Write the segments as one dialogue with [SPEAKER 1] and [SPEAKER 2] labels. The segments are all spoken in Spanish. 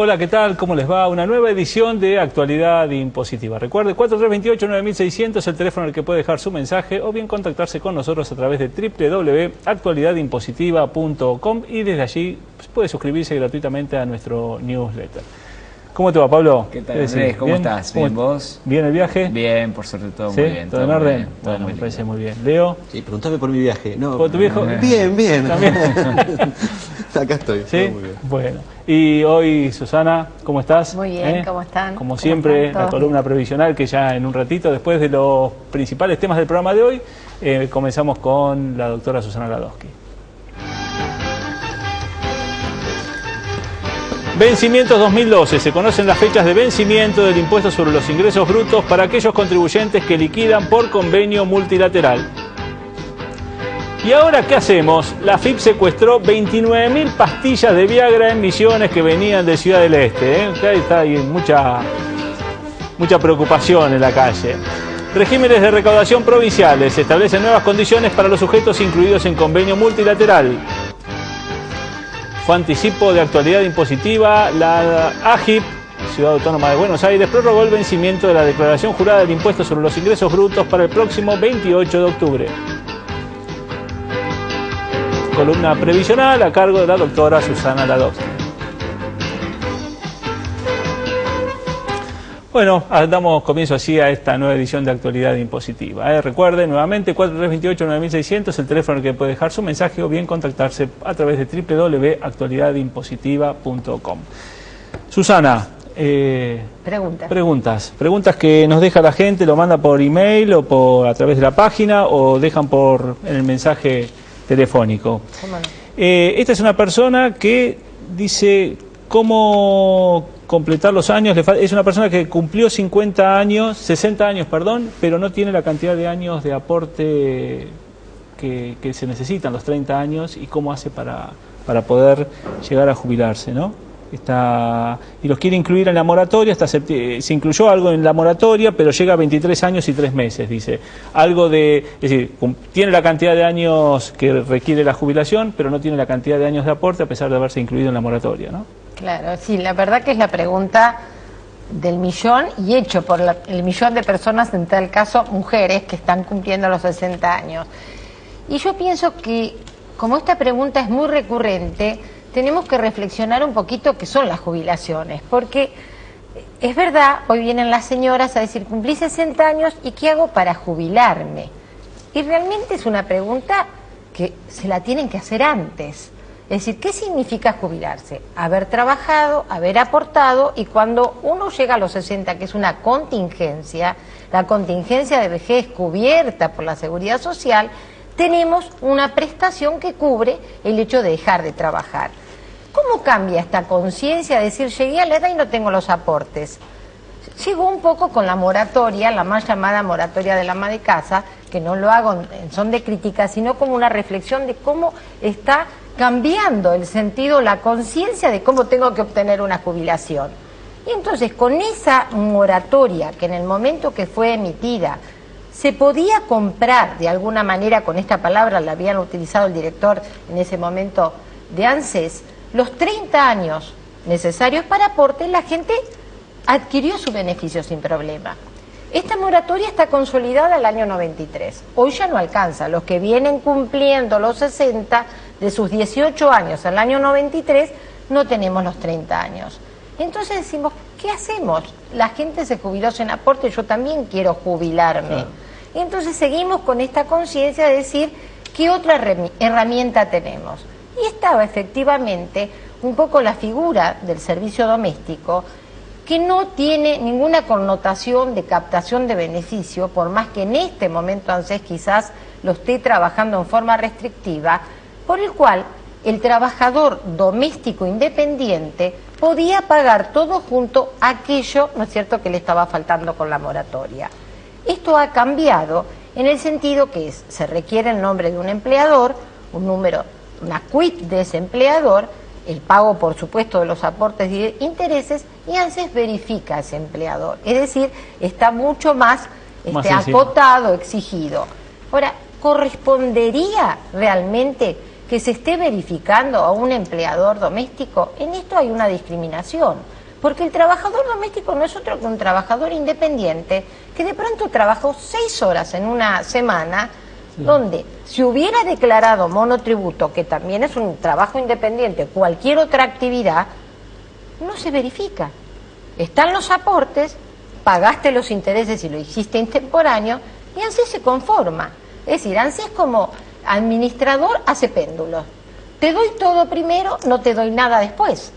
[SPEAKER 1] Hola, ¿qué tal? ¿Cómo les va? Una nueva edición de Actualidad Impositiva. Recuerde, 4328-9600, el teléfono al que puede dejar su mensaje o bien contactarse con nosotros a través de www.actualidadimpositiva.com y desde allí puede suscribirse gratuitamente a nuestro newsletter. ¿Cómo te va, Pablo?
[SPEAKER 2] ¿Qué tal, Andrés? ¿Cómo estás? ¿Bien vos?
[SPEAKER 1] ¿Bien el viaje?
[SPEAKER 2] Bien, por suerte todo muy bien.
[SPEAKER 1] ¿Todo en orden? Bueno, me parece muy bien. ¿Leo?
[SPEAKER 3] Sí, preguntame por mi viaje. No,
[SPEAKER 1] ¿Por tu viejo?
[SPEAKER 3] Bien, bien.
[SPEAKER 1] ¿También?
[SPEAKER 3] Acá estoy.
[SPEAKER 1] ¿Sí?
[SPEAKER 3] Muy bien.
[SPEAKER 1] Bueno. Y hoy, Susana, ¿cómo estás?
[SPEAKER 4] Muy bien, ¿cómo están?
[SPEAKER 1] Como siempre, la columna previsional que ya en un ratito, después de los principales temas del programa de hoy, comenzamos con la doctora Susana Ladowski. Vencimientos 2012. Se conocen las fechas de vencimiento del impuesto sobre los ingresos brutos para aquellos contribuyentes que liquidan por convenio multilateral. ¿Y ahora qué hacemos? La AFIP secuestró 29.000 pastillas de Viagra en Misiones que venían de Ciudad del Este. Hay mucha preocupación en la calle. Regímenes de recaudación provinciales. Se establecen nuevas condiciones para los sujetos incluidos en convenio multilateral. Fue anticipo de actualidad impositiva. La AGIP, Ciudad Autónoma de Buenos Aires, prorrogó el vencimiento de la declaración jurada del impuesto sobre los ingresos brutos para el próximo 28 de octubre. Columna previsional a cargo de la doctora Susana Ladowski. Bueno, damos comienzo así a esta nueva edición de Actualidad Impositiva. Recuerden nuevamente 4328-9600, el teléfono al que puede dejar su mensaje o bien contactarse a través de www.actualidadimpositiva.com. Susana, preguntas que nos deja la gente, lo manda por email o a través de la página o dejan en el mensaje telefónico. Esta es una persona que dice cómo completar los años. Es una persona que cumplió 60 años, pero no tiene la cantidad de años de aporte que se necesitan, los 30 años, y cómo hace para poder llegar a jubilarse, ¿no? Y los quiere incluir en la moratoria. Se incluyó algo en la moratoria, pero llega a 23 años y 3 meses, dice. Es decir, tiene la cantidad de años que requiere la jubilación, pero no tiene la cantidad de años de aporte a pesar de haberse incluido en la moratoria, ¿no?
[SPEAKER 4] Claro, sí, la verdad que es la pregunta del millón y hecho por el millón de personas, en tal caso mujeres, que están cumpliendo los 60 años. Y yo pienso que, como esta pregunta es muy recurrente, tenemos que reflexionar un poquito qué son las jubilaciones, porque es verdad, hoy vienen las señoras a decir, cumplí 60 años y ¿qué hago para jubilarme? Y realmente es una pregunta que se la tienen que hacer antes. Es decir, ¿qué significa jubilarse? Haber trabajado, haber aportado, y cuando uno llega a los 60, que es una contingencia, la contingencia de vejez cubierta por la Seguridad Social, tenemos una prestación que cubre el hecho de dejar de trabajar. ¿Cómo cambia esta conciencia de decir, llegué a la edad y no tengo los aportes? Llegó un poco con la moratoria, la mal llamada moratoria del ama de casa, que no lo hago en son de crítica, sino como una reflexión de cómo está cambiando el sentido, la conciencia de cómo tengo que obtener una jubilación. Y entonces, con esa moratoria, que en el momento que fue emitida, se podía comprar de alguna manera, con esta palabra la habían utilizado el director en ese momento de ANSES, los 30 años necesarios para aporte, la gente adquirió su beneficio sin problema. Esta moratoria está consolidada al año 93. Hoy ya no alcanza. Los que vienen cumpliendo los 60, de sus 18 años al año 93, no tenemos los 30 años. Entonces decimos, ¿qué hacemos? La gente se jubiló sin aporte, yo también quiero jubilarme. Claro. Y entonces seguimos con esta conciencia de decir, ¿qué otra herramienta tenemos? Y estaba efectivamente un poco la figura del servicio doméstico, que no tiene ninguna connotación de captación de beneficio, por más que en este momento ANSES quizás lo esté trabajando en forma restrictiva, por el cual el trabajador doméstico independiente podía pagar todo junto aquello, ¿no es cierto?, que le estaba faltando con la moratoria. Esto ha cambiado en el sentido que se requiere el nombre de un empleador, un número, una CUIT de ese empleador, el pago, por supuesto, de los aportes y intereses, y ANSES verifica a ese empleador. Es decir, está mucho más acotado, exigido. Ahora, ¿correspondería realmente que se esté verificando a un empleador doméstico, en esto hay una discriminación. Porque el trabajador doméstico no es otro que un trabajador independiente que de pronto trabajó 6 horas en una semana, donde si hubiera declarado monotributo, que también es un trabajo independiente, cualquier otra actividad, no se verifica. Están los aportes, pagaste los intereses y lo hiciste extemporáneo, y ANSES se conforma. Es decir, ANSES como administrador hace péndulos. Te doy todo primero, no te doy nada después.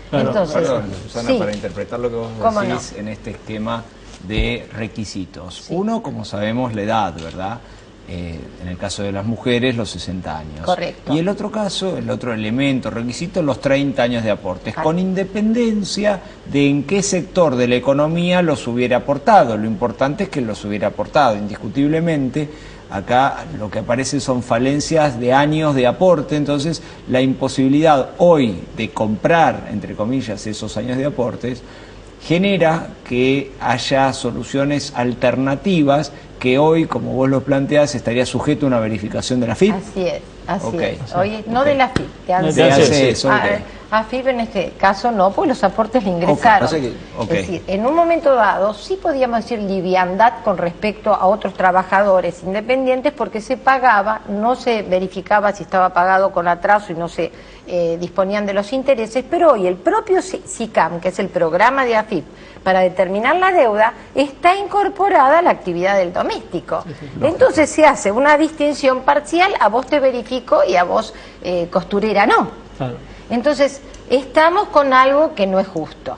[SPEAKER 1] Claro.
[SPEAKER 4] Entonces,
[SPEAKER 2] Perdón, Susana,
[SPEAKER 4] sí.
[SPEAKER 2] para interpretar lo que vos decís en este esquema de requisitos.
[SPEAKER 4] Sí.
[SPEAKER 2] Uno, como sabemos, la edad, ¿verdad? En el caso de las mujeres, los 60 años.
[SPEAKER 4] Correcto.
[SPEAKER 2] Y el otro caso, el otro elemento, requisito, los 30 años de aportes,
[SPEAKER 4] Claro.
[SPEAKER 2] con independencia de en qué sector de la economía los hubiera aportado. Lo importante es que los hubiera aportado, indiscutiblemente. Acá lo que aparece son falencias de años de aporte, entonces la imposibilidad hoy de comprar, entre comillas, esos años de aportes, genera que haya soluciones alternativas que hoy, como vos lo planteás, estaría sujeto a una verificación de la FIP.
[SPEAKER 4] Así es, así
[SPEAKER 2] Okay.
[SPEAKER 4] es. Oye, no
[SPEAKER 2] Okay.
[SPEAKER 4] de la FIP, de ANSES.
[SPEAKER 1] De ANSES.
[SPEAKER 2] ANSES, okay.
[SPEAKER 4] AFIP en este caso no, pues los aportes le ingresaron.
[SPEAKER 3] pasa que-
[SPEAKER 2] Ok.
[SPEAKER 4] Es decir, en un momento dado sí podíamos decir liviandad con respecto a otros trabajadores independientes porque se pagaba, no se verificaba si estaba pagado con atraso y no se disponían de los intereses, pero hoy el propio SICAM, que es el programa de AFIP, para determinar la deuda, está incorporada a la actividad del doméstico. Entonces se hace una distinción parcial, a vos te verifico y a vos costurera no.
[SPEAKER 1] Claro.
[SPEAKER 4] Entonces, estamos con algo que no es justo.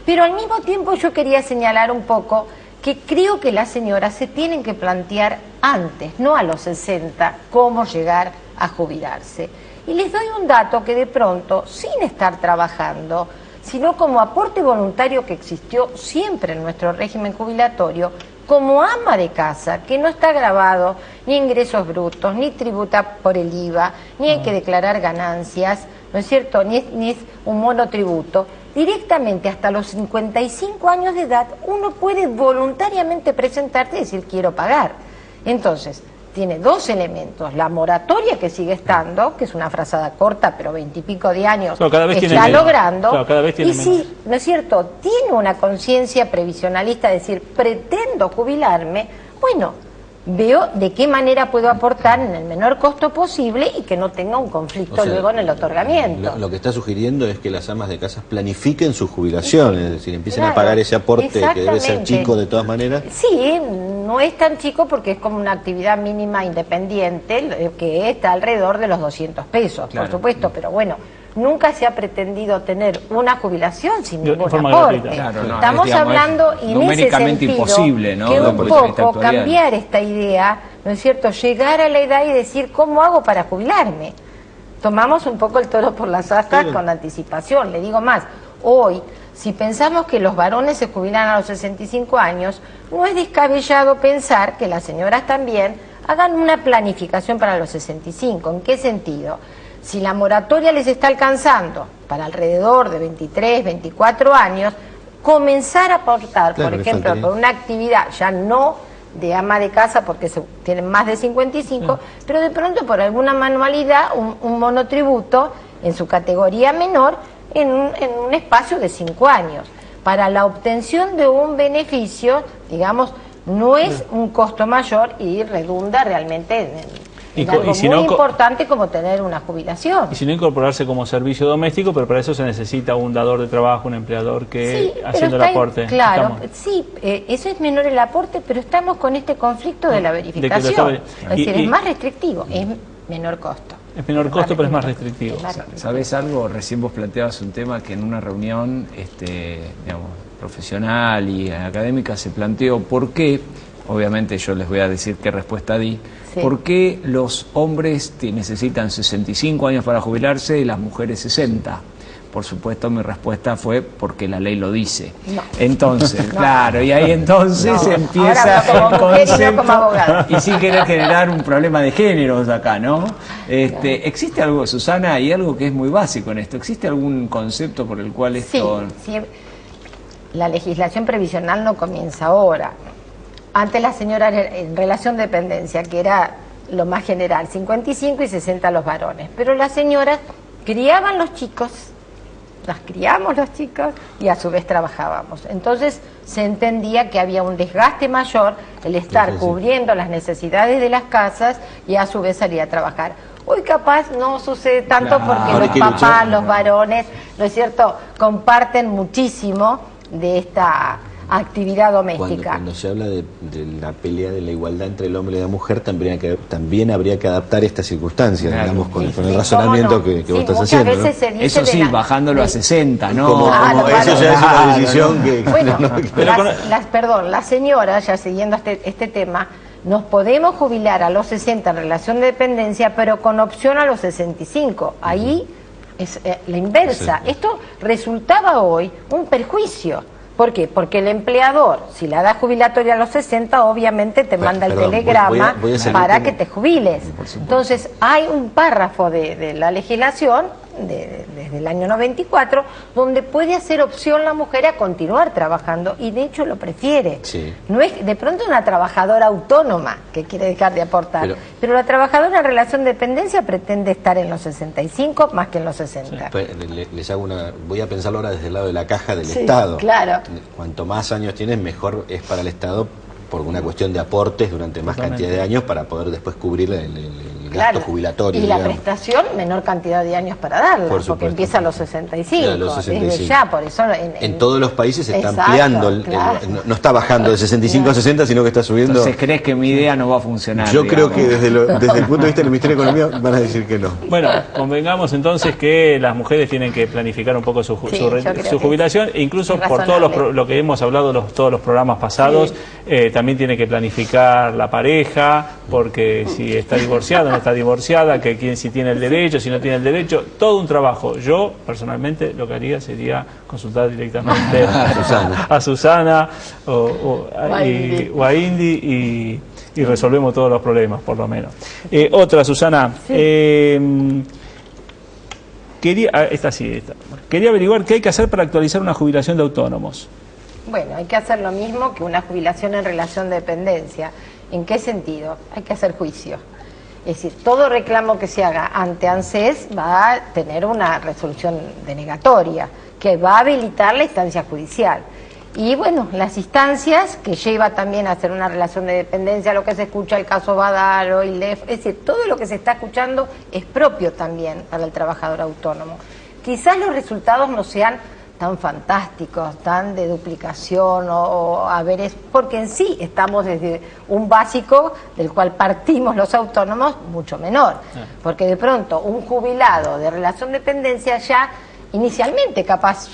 [SPEAKER 4] Pero al mismo tiempo yo quería señalar un poco que creo que las señoras se tienen que plantear antes, no a los 60, cómo llegar a jubilarse. Y les doy un dato que de pronto, sin estar trabajando, sino como aporte voluntario que existió siempre en nuestro régimen jubilatorio, como ama de casa, que no está grabado ni ingresos brutos, ni tributa por el IVA, ni hay que declarar ganancias, ¿no es cierto?, ni es un monotributo, directamente hasta los 55 años de edad uno puede voluntariamente presentarse y decir quiero pagar. Entonces, tiene dos elementos, la moratoria que sigue estando, que es una frazada corta, pero 20 y pico de años
[SPEAKER 1] Claro, cada vez tiene
[SPEAKER 4] está
[SPEAKER 1] menos.
[SPEAKER 4] logrando,
[SPEAKER 1] Claro, cada vez tiene
[SPEAKER 4] y
[SPEAKER 1] menos.
[SPEAKER 4] si, ¿no es cierto?, tiene una conciencia previsionalista, es decir, pretendo jubilarme, bueno, veo de qué manera puedo aportar en el menor costo posible y que no tenga un conflicto
[SPEAKER 3] O sea,
[SPEAKER 4] luego en el otorgamiento.
[SPEAKER 3] Lo que está sugiriendo es que las amas de casas planifiquen su jubilación, es decir, empiecen a
[SPEAKER 4] Claro,
[SPEAKER 3] pagar ese aporte que debe ser
[SPEAKER 4] exactamente.
[SPEAKER 3] chico de todas maneras.
[SPEAKER 4] Sí, no es tan chico porque es como una actividad mínima independiente que está alrededor de los 200 pesos,
[SPEAKER 2] Claro.
[SPEAKER 4] por supuesto, pero bueno, nunca se ha pretendido tener una jubilación sin
[SPEAKER 1] De
[SPEAKER 4] ningún
[SPEAKER 1] forma
[SPEAKER 4] aporte.
[SPEAKER 1] gratuita.
[SPEAKER 2] Claro, no,
[SPEAKER 4] Estamos
[SPEAKER 2] digamos,
[SPEAKER 4] hablando
[SPEAKER 2] es
[SPEAKER 4] y en ese
[SPEAKER 2] numéricamente
[SPEAKER 4] sentido
[SPEAKER 2] imposible, ¿no?
[SPEAKER 4] que
[SPEAKER 2] Desde
[SPEAKER 4] un
[SPEAKER 2] el punto de vista
[SPEAKER 4] poco
[SPEAKER 2] actuarial.
[SPEAKER 4] cambiar esta idea, ¿no es cierto?, llegar a la edad y decir ¿cómo hago para jubilarme? Tomamos un poco el toro por las astas
[SPEAKER 3] Claro.
[SPEAKER 4] con anticipación, le digo más, hoy si pensamos que los varones se jubilan a los 65 años, no es descabellado pensar que las señoras también hagan una planificación para los 65. ¿En qué sentido? Si la moratoria les está alcanzando para alrededor de 23, 24 años, comenzar a aportar,
[SPEAKER 3] Claro,
[SPEAKER 4] por
[SPEAKER 3] le
[SPEAKER 4] ejemplo,
[SPEAKER 3] faltaría.
[SPEAKER 4] por una actividad ya no de ama de casa porque tienen más de 55, pero de pronto por alguna manualidad, un monotributo en su categoría menor en un espacio de 5 años. Para la obtención de un beneficio, digamos, no es un costo mayor y redunda realmente en algo
[SPEAKER 1] si
[SPEAKER 4] muy
[SPEAKER 1] no,
[SPEAKER 4] importante como tener una jubilación.
[SPEAKER 1] Y si no, incorporarse como servicio doméstico, pero para eso se necesita un dador de trabajo, un empleador que
[SPEAKER 4] Sí,
[SPEAKER 1] haciendo el
[SPEAKER 4] pero está
[SPEAKER 1] aporte.
[SPEAKER 4] claro,
[SPEAKER 1] Estamos-
[SPEAKER 4] sí, eso es menor el aporte, pero estamos con este conflicto de la
[SPEAKER 1] de que lo
[SPEAKER 4] verificación.
[SPEAKER 1] está-
[SPEAKER 4] Es decir,
[SPEAKER 1] y-
[SPEAKER 4] es más restrictivo, es menor costo.
[SPEAKER 1] Es menor costo, pero es más restrictivo.
[SPEAKER 4] Es más restrictivo.
[SPEAKER 2] ¿Sabés algo? Recién vos planteabas un tema que en una reunión digamos, profesional y académica se planteó por qué, obviamente yo les voy a decir qué respuesta di,
[SPEAKER 4] Sí.
[SPEAKER 2] por qué los hombres necesitan 65 años para jubilarse y las mujeres 60. Por supuesto, mi respuesta fue porque la ley lo dice.
[SPEAKER 4] No.
[SPEAKER 2] Entonces,
[SPEAKER 4] No.
[SPEAKER 2] claro, y ahí entonces
[SPEAKER 4] No.
[SPEAKER 2] empieza
[SPEAKER 4] Ahora hablo como
[SPEAKER 2] el
[SPEAKER 4] mujer y no como abogada.
[SPEAKER 2] y sin querer generar un problema de géneros acá, ¿no? ¿Existe algo, Susana, hay algo que es muy básico en esto? ¿Existe algún concepto por el cual
[SPEAKER 4] Sí,
[SPEAKER 2] esto...
[SPEAKER 4] sí, la legislación previsional no comienza ahora. Antes la señora en relación de dependencia, que era lo más general, 55 y 60 los varones. Pero las señoras criaban los chicos, las criamos los chicos y a su vez trabajábamos. Entonces se entendía que había un desgaste mayor el estar cubriendo las necesidades de las casas y a su vez salir a trabajar. Hoy capaz no sucede tanto porque los papás, los varones, ¿no es cierto?, comparten muchísimo de esta actividad doméstica.
[SPEAKER 3] Cuando se habla de la pelea de la igualdad entre el hombre y la mujer, también habría que adaptar esta circunstancia, digamos, con el razonamiento que vos estás haciendo, ¿no?
[SPEAKER 4] Se dice
[SPEAKER 2] eso sí, bajándolo a 60, ¿no?
[SPEAKER 3] Como eso ya es una decisión que...
[SPEAKER 4] Bueno, las señoras, ya siguiendo este tema, nos podemos jubilar a los 60 en relación de dependencia, pero con opción a los 65. Ahí es la inversa.
[SPEAKER 3] Sí.
[SPEAKER 4] Esto resultaba hoy un perjuicio. ¿Por qué? Porque el empleador, si la da jubilatoria a los 60, obviamente te manda el telegrama para que te jubiles. Entonces, hay un párrafo de la legislación, desde el año 94, donde puede hacer opción la mujer a continuar trabajando, y de hecho lo prefiere.
[SPEAKER 3] Sí.
[SPEAKER 4] No es de pronto una trabajadora autónoma que quiere dejar de aportar, pero la trabajadora en relación de dependencia pretende estar en los 65 más que en los 60.
[SPEAKER 3] Les hago voy a pensarlo ahora desde el lado de la caja del Estado.
[SPEAKER 4] Claro.
[SPEAKER 3] Cuanto más años tienes, mejor es para el Estado, por una cuestión de aportes durante más cantidad de años para poder después cubrir el gasto jubilatorio.
[SPEAKER 4] Y la prestación, menor cantidad de años para darla, porque empieza a los 65.
[SPEAKER 3] Claro, los 65.
[SPEAKER 4] Desde ya, por eso...
[SPEAKER 3] En todos los países se está ampliando, no está bajando de 65 a 60, sino que está subiendo.
[SPEAKER 2] Entonces, ¿crees que mi idea no va a funcionar?
[SPEAKER 3] Yo creo que desde el punto de vista del Ministerio de Economía van a decir que no.
[SPEAKER 1] Bueno, convengamos entonces que las mujeres tienen que planificar un poco su jubilación, e incluso por todo lo que hemos hablado todos los programas pasados, también tiene que planificar la pareja, porque si está divorciada, no está divorciada, que si tiene el derecho, si no tiene el derecho, todo un trabajo. Yo, personalmente, lo que haría sería consultar directamente a Susana o a Indy y resolvemos todos los problemas, por lo menos. Otra, Susana. Sí. Quería averiguar qué hay que hacer para actualizar una jubilación de autónomos.
[SPEAKER 4] Bueno, hay que hacer lo mismo que una jubilación en relación de dependencia. ¿En qué sentido? Hay que hacer juicio. Es decir, todo reclamo que se haga ante ANSES va a tener una resolución denegatoria que va a habilitar la instancia judicial. Y bueno, las instancias que lleva también a hacer una relación de dependencia, lo que se escucha, el caso Badaro, ILEF, es decir, todo lo que se está escuchando es propio también para el trabajador autónomo. Quizás los resultados no sean tan fantásticos, tan de duplicación o haberes, porque en sí estamos desde un básico del cual partimos los autónomos mucho menor, porque de pronto un jubilado de relación de dependencia ya inicialmente capaz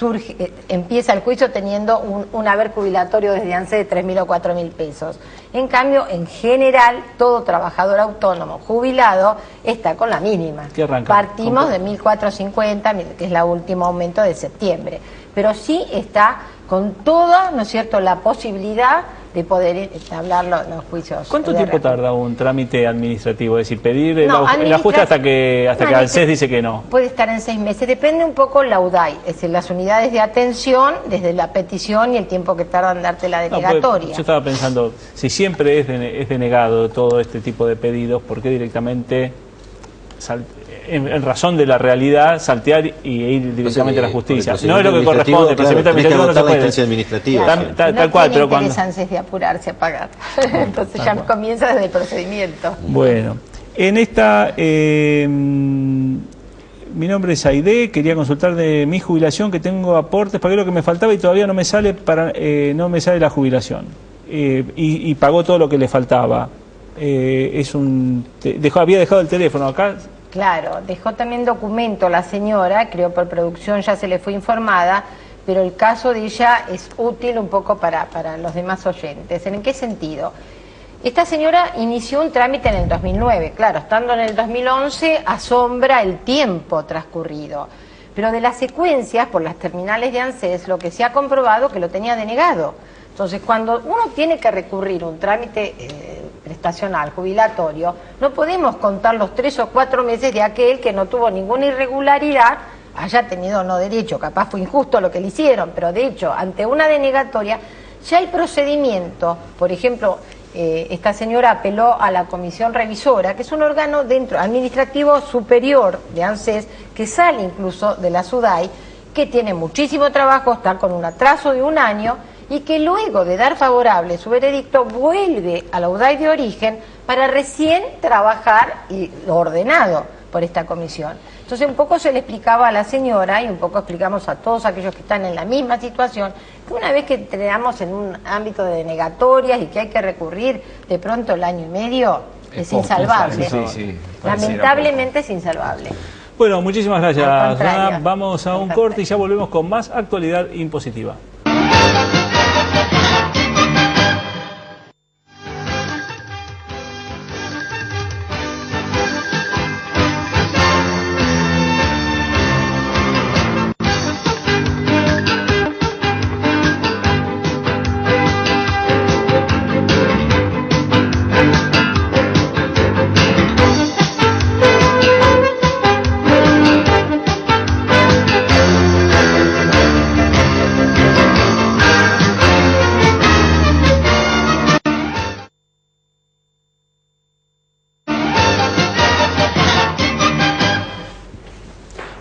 [SPEAKER 4] empieza el juicio teniendo un haber jubilatorio desde ANSES de 3.000 o 4.000 pesos. En cambio, en general, todo trabajador autónomo jubilado está con la mínima.
[SPEAKER 1] ¿Qué arranca?
[SPEAKER 4] Partimos de 1.450, que es el último aumento de septiembre. Pero sí está con toda, ¿no es cierto?, la posibilidad de poder entablar los juicios.
[SPEAKER 1] ¿Cuánto tiempo tarda un trámite administrativo? Es decir, pedir el ajuste hasta que ANSES dice que no.
[SPEAKER 4] Puede estar en 6 meses, depende un poco la UDAI, es decir, las unidades de atención, desde la petición y el tiempo que tarda en darte la denegatoria.
[SPEAKER 1] Yo estaba pensando, si siempre es denegado todo este tipo de pedidos, ¿por qué directamente, en razón de la realidad, saltear y ir directamente a la justicia? No es lo que corresponde, el procedimiento administrativo no se puede. Tal cual, pero cuando...
[SPEAKER 4] No tiene interesantes de apurarse a pagar, entonces ya comienza desde el procedimiento.
[SPEAKER 1] Bueno, en esta... mi nombre es Aide, quería consultar de mi jubilación, que tengo aportes, pagué lo que me faltaba y todavía no me sale la jubilación. Y pagó todo lo que le faltaba. Había dejado el teléfono acá.
[SPEAKER 4] Claro, dejó también documento la señora, creo por producción ya se le fue informada, pero el caso de ella es útil un poco para los demás oyentes. ¿En qué sentido? Esta señora inició un trámite en el 2009, claro, estando en el 2011 asombra el tiempo transcurrido, pero de las secuencias por las terminales de ANSES lo que se ha comprobado que lo tenía denegado. Entonces, cuando uno tiene que recurrir a un trámite prestacional, jubilatorio, no podemos contar los 3 o 4 meses de aquel que no tuvo ninguna irregularidad, haya tenido no derecho, capaz fue injusto lo que le hicieron, pero de hecho, ante una denegatoria, ya el procedimiento, por ejemplo, esta señora apeló a la comisión revisora, que es un órgano administrativo superior de ANSES, que sale incluso de la SUDAI, que tiene muchísimo trabajo, está con un atraso de 1 año, y que luego de dar favorable su veredicto vuelve a la UDAI de origen para recién trabajar y ordenado por esta comisión. Entonces un poco se le explicaba a la señora y un poco explicamos a todos aquellos que están en la misma situación, que una vez que entramos en un ámbito de denegatorias y que hay que recurrir de pronto el 1 año y medio, es insalvable.
[SPEAKER 2] Sí,
[SPEAKER 4] lamentablemente es insalvable.
[SPEAKER 1] Bueno, muchísimas gracias,
[SPEAKER 4] Al contrario.
[SPEAKER 1] Susana. Vamos a un corte y ya volvemos con más actualidad impositiva.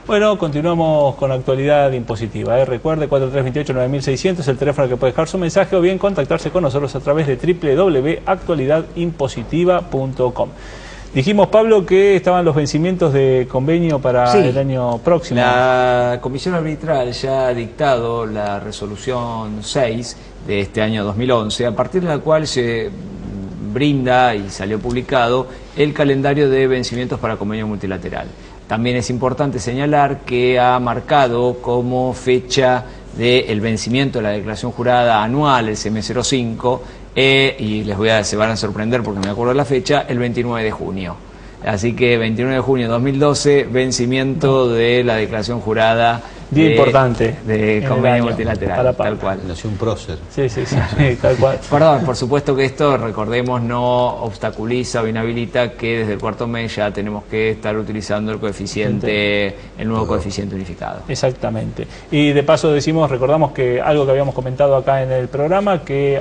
[SPEAKER 1] Bueno, continuamos con actualidad impositiva. Recuerde, 4328-9600 es el teléfono que puede dejar su mensaje o bien contactarse con nosotros a través de www.actualidadimpositiva.com. Dijimos, Pablo, que estaban los vencimientos de convenio para el año próximo.
[SPEAKER 2] La Comisión Arbitral ya ha dictado la resolución 6 de este año 2011, a partir de la cual se brinda y salió publicado el calendario de vencimientos para convenio multilateral. También es importante señalar que ha marcado como fecha del vencimiento de la declaración jurada anual, el CM05, y se van a sorprender porque me acuerdo de la fecha, el 29 de junio. Así que 29 de junio de 2012, vencimiento de la declaración jurada
[SPEAKER 1] Día importante
[SPEAKER 2] de convenio multilateral, tal cual.
[SPEAKER 3] Nació un prócer.
[SPEAKER 1] Sí, tal cual.
[SPEAKER 2] Perdón, por supuesto que esto, recordemos, no obstaculiza o inhabilita que desde el cuarto mes ya tenemos que estar utilizando el coeficiente, el nuevo coeficiente unificado.
[SPEAKER 1] Exactamente. Y de paso recordamos que algo que habíamos comentado acá en el programa, que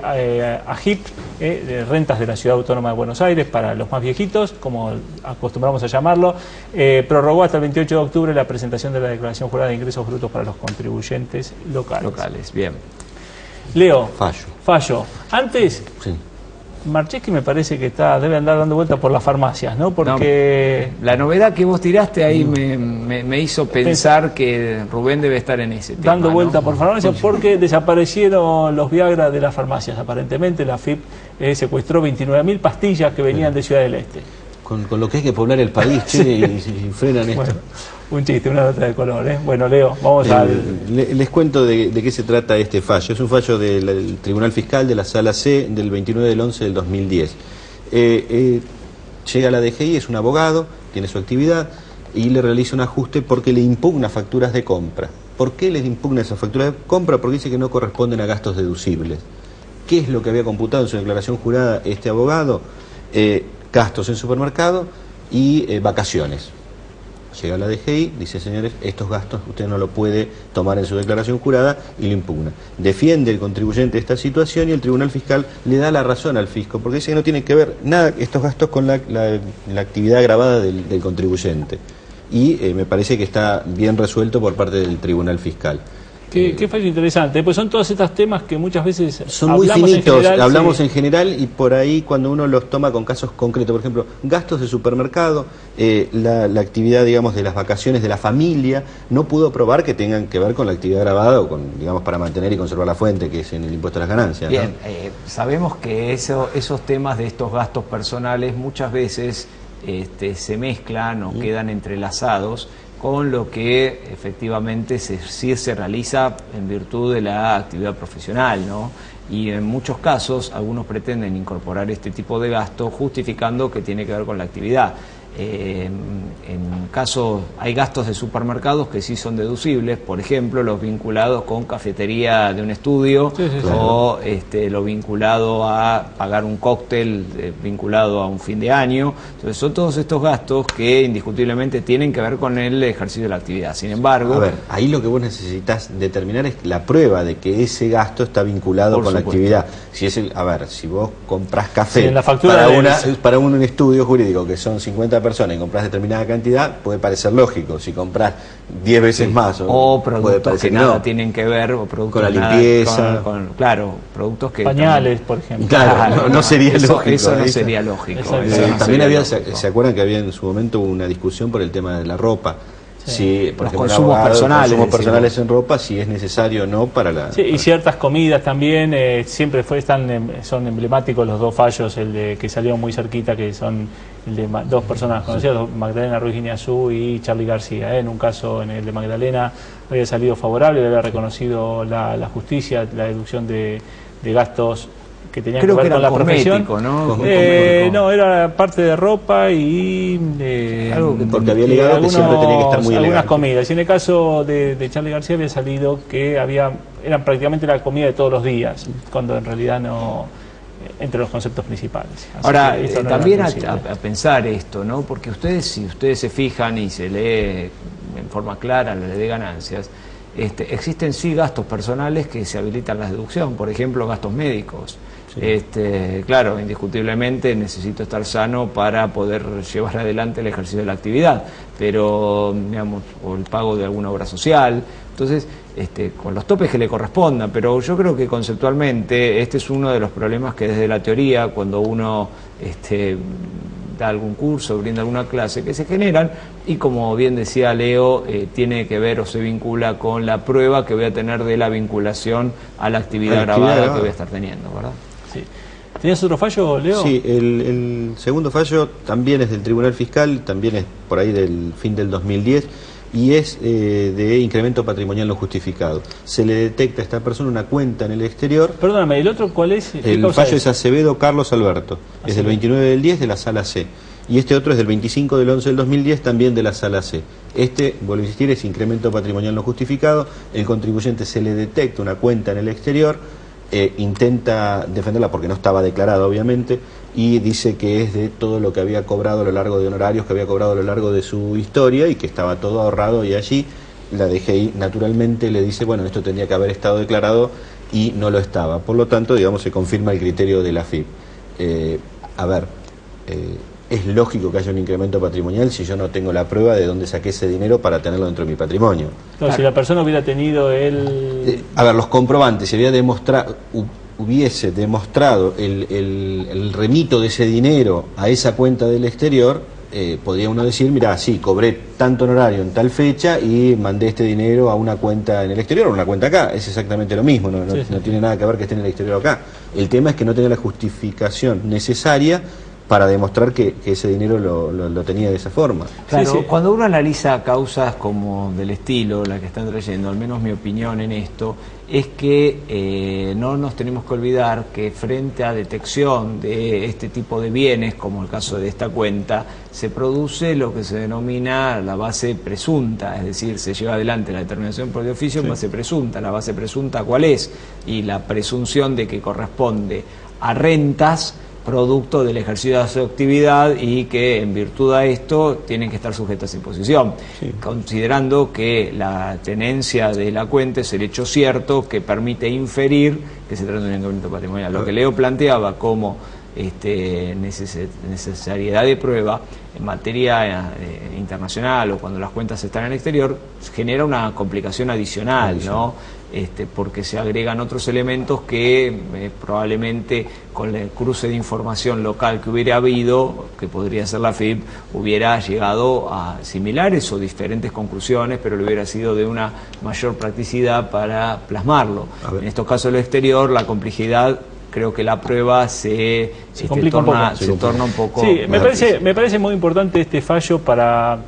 [SPEAKER 1] AGIP, de rentas de la Ciudad Autónoma de Buenos Aires, para los más viejitos, como acostumbramos a llamarlo, prorrogó hasta el 28 de octubre la presentación de la declaración jurada de ingresos brutos para los contribuyentes locales.
[SPEAKER 2] Bien.
[SPEAKER 1] Leo.
[SPEAKER 3] Fallo.
[SPEAKER 1] Antes,
[SPEAKER 3] Sí.
[SPEAKER 1] Marcheski me parece que debe andar dando vueltas por las farmacias, ¿no? Porque...
[SPEAKER 2] No, la novedad que vos tiraste ahí me hizo pensar que Rubén debe estar en ese tema.
[SPEAKER 1] Dando vueltas por farmacias porque desaparecieron los Viagra de las farmacias. Aparentemente la FIP secuestró 29.000 pastillas que venían de Ciudad del Este.
[SPEAKER 3] Con lo que hay que poblar el país, che, y frenan esto.
[SPEAKER 1] Bueno, un chiste, una nota de color, ¿eh? Bueno, Leo, vamos
[SPEAKER 3] Les cuento de qué se trata este fallo. Es un fallo del Tribunal Fiscal de la Sala C del 29 del 11 del 2010. Llega a la DGI, es un abogado, tiene su actividad y le realiza un ajuste porque le impugna facturas de compra. ¿Por qué les impugna esas facturas de compra? Porque dice que no corresponden a gastos deducibles. ¿Qué es lo que había computado en su declaración jurada este abogado? Gastos en supermercado y vacaciones. Llega a la DGI, dice, señores, estos gastos usted no lo puede tomar en su declaración jurada y lo impugna. Defiende el contribuyente esta situación y el Tribunal Fiscal le da la razón al fisco, porque dice que no tiene que ver nada estos gastos con la actividad grabada del contribuyente. Y me parece que está bien resuelto por parte del Tribunal Fiscal.
[SPEAKER 1] Qué fallo interesante, pues son todos estos temas que muchas veces
[SPEAKER 3] son muy finitos, hablamos en general y por ahí cuando uno los toma con casos concretos, por ejemplo, gastos de supermercado, la actividad, digamos, de las vacaciones de la familia, no pudo probar que tengan que ver con la actividad grabada o con, digamos, para mantener y conservar la fuente, que es en el impuesto a las ganancias.
[SPEAKER 2] Bien,
[SPEAKER 3] ¿no?
[SPEAKER 2] sabemos que esos temas de estos gastos personales muchas veces se mezclan o quedan entrelazados con lo que efectivamente sí se realiza en virtud de la actividad profesional, ¿no? Y en muchos casos algunos pretenden incorporar este tipo de gasto justificando que tiene que ver con la actividad. En caso, hay gastos de supermercados que sí son deducibles, por ejemplo, los vinculados con cafetería de un estudio, o lo vinculado a pagar un cóctel vinculado a un fin de año. Entonces son todos estos gastos que indiscutiblemente tienen que ver con el ejercicio de la actividad. Sin embargo...
[SPEAKER 3] A ver, ahí lo que vos necesitas determinar es la prueba de que ese gasto está vinculado con la actividad. Si es a ver, si vos comprás café
[SPEAKER 1] en la factura
[SPEAKER 3] para un estudio jurídico que son 50 personas y compras determinada cantidad, puede parecer lógico. Si compras 10 veces más
[SPEAKER 2] o productos que nada tienen que ver, o productos
[SPEAKER 3] con la limpieza,
[SPEAKER 2] claro, productos que
[SPEAKER 1] pañales,
[SPEAKER 2] también,
[SPEAKER 1] por ejemplo.
[SPEAKER 3] Claro, no sería lógico.
[SPEAKER 2] Eso no sería lógico.
[SPEAKER 3] También había, ¿se acuerdan que había en su momento una discusión por el tema de la ropa? Si, por
[SPEAKER 2] los
[SPEAKER 3] ejemplo,
[SPEAKER 2] consumos
[SPEAKER 3] personales en ropa, si es necesario o no para la...
[SPEAKER 1] Sí, y ciertas comidas también, siempre son emblemáticos los dos fallos, el de que salieron muy cerquita, que son el de dos personas conocidas, Magdalena Ruiz Guiñazú y Charly García. En un caso, en el de Magdalena, había salido favorable, había reconocido la justicia, la deducción de gastos que tenían que ver con la profesión,
[SPEAKER 2] ¿no?
[SPEAKER 1] No, era parte de ropa y
[SPEAKER 3] algo que porque había legado que siempre tenía que estar muy
[SPEAKER 1] algunas
[SPEAKER 3] elegante.
[SPEAKER 1] comidas. Y en el caso de Charly García había salido que eran prácticamente la comida de todos los días, cuando en realidad no, entre los conceptos principales. Así
[SPEAKER 2] ahora,
[SPEAKER 1] no
[SPEAKER 2] también a pensar esto, ¿no? Porque si ustedes se fijan y se lee en forma clara la ley de ganancias, existen sí gastos personales que se habilitan la deducción, por ejemplo, gastos médicos. Sí. Claro, indiscutiblemente necesito estar sano para poder llevar adelante el ejercicio de la actividad, pero, digamos, o el pago de alguna obra social, entonces, con los topes que le correspondan, pero yo creo que conceptualmente este es uno de los problemas que desde la teoría, cuando uno da algún curso, brinda alguna clase, que se generan, y como bien decía Leo, tiene que ver o se vincula con la prueba que voy a tener de la vinculación a la actividad grabada que voy a estar teniendo, ¿verdad?
[SPEAKER 1] Sí. ¿Tenías otro fallo, Leo?
[SPEAKER 3] Sí, el segundo fallo también es del Tribunal Fiscal, también es por ahí del fin del 2010, y es de incremento patrimonial no justificado. Se le detecta a esta persona una cuenta en el exterior.
[SPEAKER 1] Perdóname, ¿el otro cuál es?
[SPEAKER 3] El fallo es Acevedo Carlos Alberto, es del 29 del 10 de la Sala C. Y este otro es del 25 del 11 del 2010, también de la Sala C. Vuelvo a insistir, es incremento patrimonial no justificado. El contribuyente se le detecta una cuenta en el exterior, intenta defenderla porque no estaba declarada, obviamente, y dice que es de todo lo que había cobrado a lo largo de honorarios que había cobrado a lo largo de su historia y que estaba todo ahorrado, y allí la DGI naturalmente le dice, bueno, esto tendría que haber estado declarado y no lo estaba. Por lo tanto, digamos, se confirma el criterio de la AFIP. Es lógico que haya un incremento patrimonial si yo no tengo la prueba de dónde saqué ese dinero para tenerlo dentro de mi patrimonio.
[SPEAKER 1] Claro, si la persona hubiera tenido
[SPEAKER 3] los comprobantes, si hubiese demostrado el remito de ese dinero a esa cuenta del exterior, podría uno decir, mira, sí, cobré tanto honorario en tal fecha y mandé este dinero a una cuenta en el exterior o a una cuenta acá. Es exactamente lo mismo, no tiene nada que ver que esté en el exterior o acá. El tema es que no tenga la justificación necesaria para demostrar que ese dinero lo tenía de esa forma.
[SPEAKER 2] Claro, cuando uno analiza causas como del estilo, la que están trayendo, al menos mi opinión en esto, es que no nos tenemos que olvidar que frente a detección de este tipo de bienes, como el caso de esta cuenta, se produce lo que se denomina la base presunta, es decir, se lleva adelante la determinación por de oficio en base presunta. ¿La base presunta cuál es? Y la presunción de que corresponde a rentas producto del ejercicio de su actividad y que en virtud a esto tienen que estar sujetas a imposición, considerando que la tenencia de la cuenta es el hecho cierto que permite inferir que se trata de un incremento patrimonial. Lo que Leo planteaba como necesariedad de prueba en materia internacional o cuando las cuentas están en el exterior genera una complicación adicional, ¿no? Porque se agregan otros elementos que probablemente con el cruce de información local que hubiera habido, que podría ser la AFIP, hubiera llegado a similares o diferentes conclusiones, pero le hubiera sido de una mayor practicidad para plasmarlo. En estos casos del exterior, la complejidad, creo que la prueba se torna un poco...
[SPEAKER 1] Sí, me parece muy importante este fallo para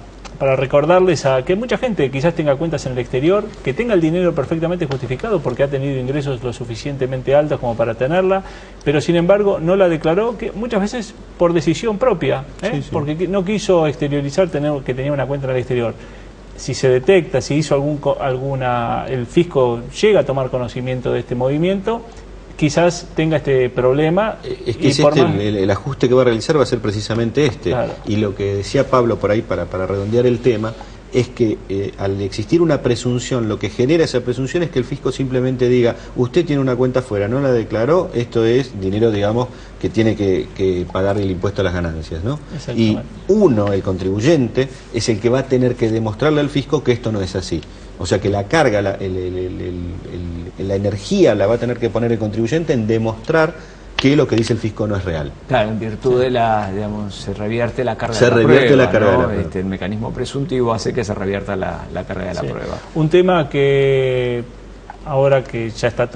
[SPEAKER 1] para recordarles a que mucha gente quizás tenga cuentas en el exterior, que tenga el dinero perfectamente justificado porque ha tenido ingresos lo suficientemente altos como para tenerla, pero sin embargo no la declaró, que muchas veces por decisión propia, porque no quiso exteriorizar que tenía una cuenta en el exterior. Si se detecta, si hizo el fisco llega a tomar conocimiento de este movimiento, quizás tenga este problema.
[SPEAKER 3] Es que el ajuste que va a realizar va a ser precisamente este.
[SPEAKER 1] Claro.
[SPEAKER 3] Y lo que decía Pablo por ahí, para redondear el tema, es que al existir una presunción, lo que genera esa presunción es que el fisco simplemente diga, usted tiene una cuenta afuera, no la declaró, esto es dinero, digamos, que tiene que pagar el impuesto a las ganancias, ¿no? Y uno, el contribuyente, es el que va a tener que demostrarle al fisco que esto no es así. O sea que la carga, la energía la va a tener que poner el contribuyente en demostrar que lo que dice el fisco no es real.
[SPEAKER 2] Claro, en virtud de digamos, se revierte la carga
[SPEAKER 3] de la prueba. Se revierte la carga de la
[SPEAKER 2] prueba. El mecanismo presuntivo hace que se revierta la carga de la prueba.
[SPEAKER 1] Un tema que ahora que ya está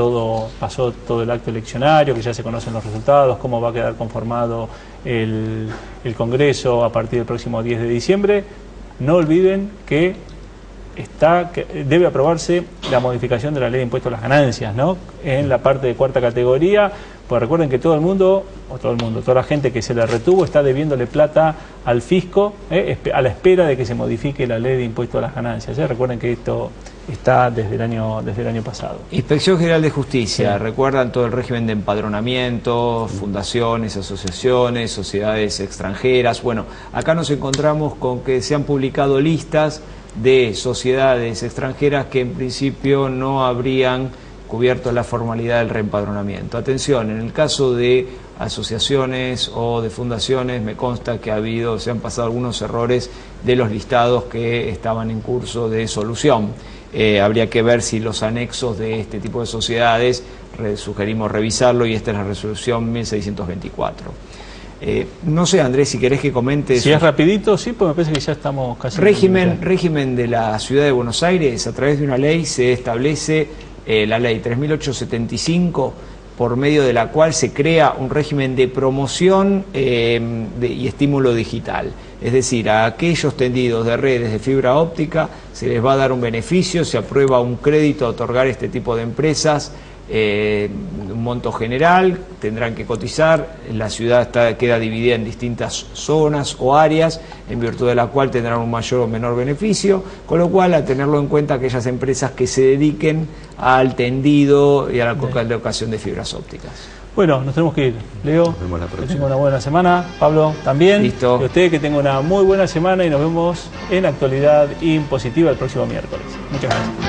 [SPEAKER 1] pasó todo el acto eleccionario, que ya se conocen los resultados, cómo va a quedar conformado el Congreso a partir del próximo 10 de diciembre, no olviden que debe aprobarse la modificación de la ley de impuestos a las ganancias, ¿no? En la parte de cuarta categoría, pues recuerden que toda la gente que se la retuvo está debiéndole plata al fisco, a la espera de que se modifique la ley de impuestos a las ganancias. Recuerden que esto está desde el año pasado.
[SPEAKER 2] Inspección General de Justicia, recuerdan todo el régimen de empadronamiento, fundaciones, asociaciones, sociedades extranjeras. Bueno, acá nos encontramos con que se han publicado listas de sociedades extranjeras que en principio no habrían cubierto la formalidad del reempadronamiento. Atención, en el caso de asociaciones o de fundaciones me consta que se han pasado algunos errores de los listados que estaban en curso de solución. Habría que ver si los anexos de este tipo de sociedades, sugerimos revisarlo, y esta es la resolución 1624. No sé, Andrés, si querés que comentes.
[SPEAKER 1] Si es rapidito, sí, pues me parece que ya estamos casi...
[SPEAKER 2] Régimen de la Ciudad de Buenos Aires, a través de una ley se establece la ley 3875, por medio de la cual se crea un régimen de promoción y estímulo digital. Es decir, a aquellos tendidos de redes de fibra óptica se les va a dar un beneficio, se aprueba un crédito a otorgar este tipo de empresas, un monto general, tendrán que cotizar, la ciudad queda dividida en distintas zonas o áreas, en virtud de la cual tendrán un mayor o menor beneficio, con lo cual a tenerlo en cuenta aquellas empresas que se dediquen al tendido y a la colocación de fibras ópticas.
[SPEAKER 1] Bueno, nos tenemos que ir. Leo, que tenga una buena semana. Pablo, también.
[SPEAKER 2] Listo.
[SPEAKER 1] Y usted que tenga una muy buena semana y nos vemos en Actualidad Impositiva el próximo miércoles. Muchas gracias.